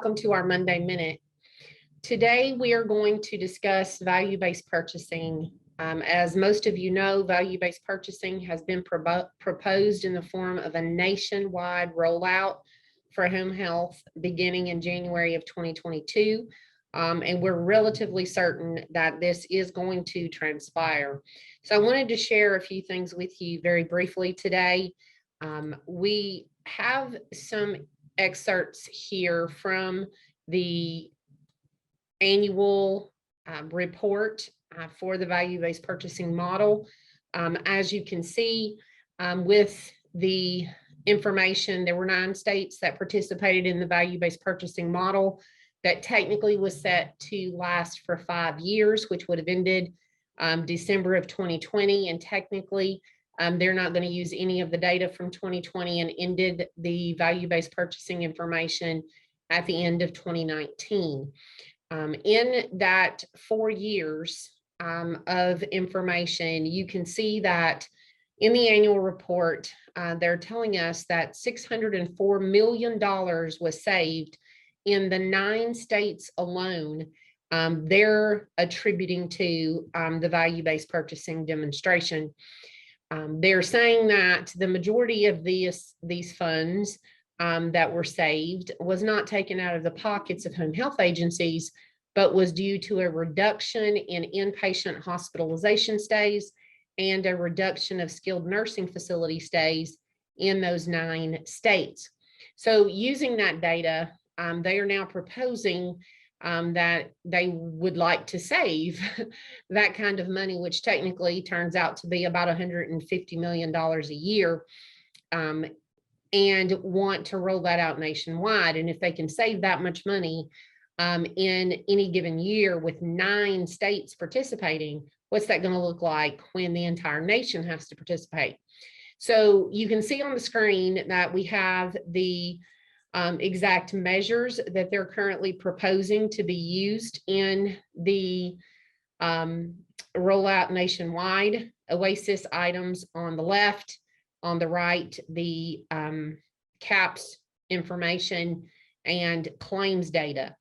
welcome to our Monday Minute. Today we are going to discuss value-based purchasing. As most of you know, value-based purchasing has been proposed in the form of a nationwide rollout for home health beginning in January of 2022. And we're relatively certain that this is going to transpire. So I wanted to share a few things with you very briefly today. We have some excerpts here from the annual report for the value-based purchasing model. As you can see, with the information, there were 9 states that participated in the value-based purchasing model that technically was set to last for 5 years, which would have ended December of 2020, and technically they're not going to use any of the data from 2020 and ended the value-based purchasing information at the end of 2019. In that 4 years of information, you can see that in the annual report, they're telling us that $604 million was saved in the 9 states alone. They're attributing to the value-based purchasing demonstration. They're saying that the majority of these funds that were saved was not taken out of the pockets of home health agencies, but was due to a reduction in inpatient hospitalization stays and a reduction of skilled nursing facility stays in those 9 states. So using that data, they are now proposing that they would like to save that kind of money, which technically turns out to be about $150 million a year, and want to roll that out nationwide. And if they can save that much money in any given year with 9 states participating, what's that going to look like when the entire nation has to participate? So you can see on the screen that we have the exact measures that they're currently proposing to be used in the rollout nationwide. OASIS items on the left, on the right, the CAPS information and claims data.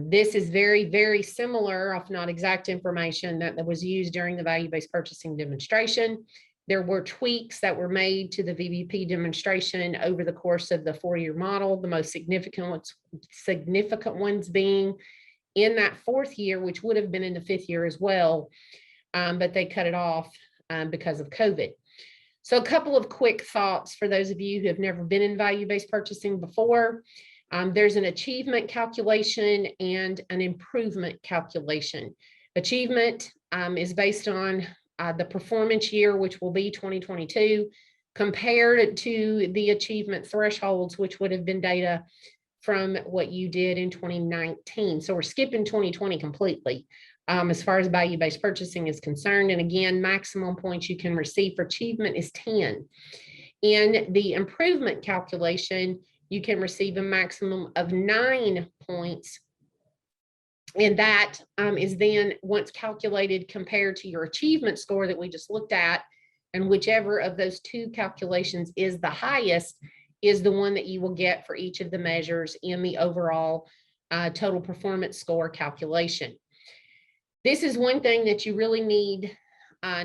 This is very, very similar, if not exact information that was used during the value-based purchasing demonstration. There were tweaks that were made to the VBP demonstration over the course of the 4-year model, the most significant ones being in that 4th year, which would have been in the 5th year as well, but they cut it off because of COVID. So a couple of quick thoughts for those of you who have never been in value-based purchasing before. There's an achievement calculation and an improvement calculation. Achievement is based on the performance year, which will be 2022, compared to the achievement thresholds, which would have been data from what you did in 2019. So we're skipping 2020 completely as far as value-based purchasing is concerned. And again, maximum points you can receive for achievement is 10. In the improvement calculation, you can receive a maximum of 9 points. And that is then once calculated compared to your achievement score that we just looked at, and whichever of those 2 calculations is the highest is the one that you will get for each of the measures in the overall total performance score calculation. This is one thing that you really need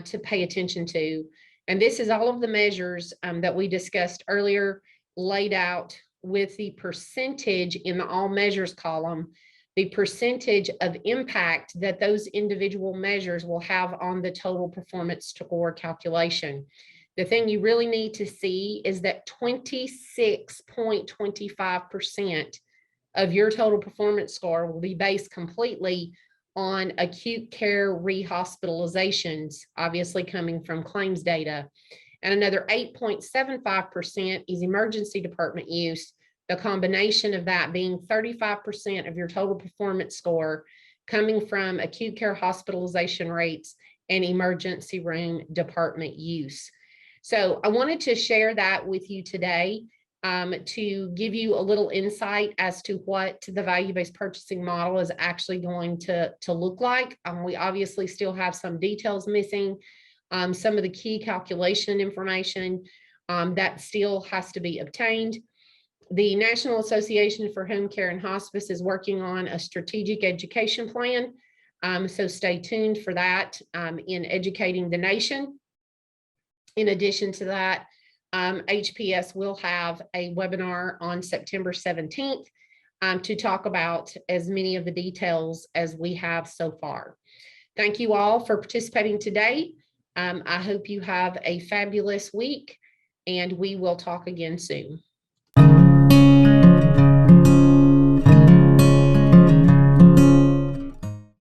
to pay attention to. And this is all of the measures that we discussed earlier, laid out with the percentage in the all measures column, the percentage of impact that those individual measures will have on the total performance score calculation. The thing you really need to see is that 26.25% of your total performance score will be based completely on acute care rehospitalizations, obviously coming from claims data. And another 8.75% is emergency department use, the combination of that being 35% of your total performance score coming from acute care hospitalization rates and emergency room department use. So I wanted to share that with you today to give you a little insight as to what the value-based purchasing model is actually going to look like. We obviously still have some details missing. Some of the key calculation information that still has to be obtained. The National Association for Home Care and Hospice is working on a strategic education plan. So stay tuned for that in educating the nation. In addition to that, HPS will have a webinar on September 17th to talk about as many of the details as we have so far. Thank you all for participating today. I hope you have a fabulous week, and we will talk again soon.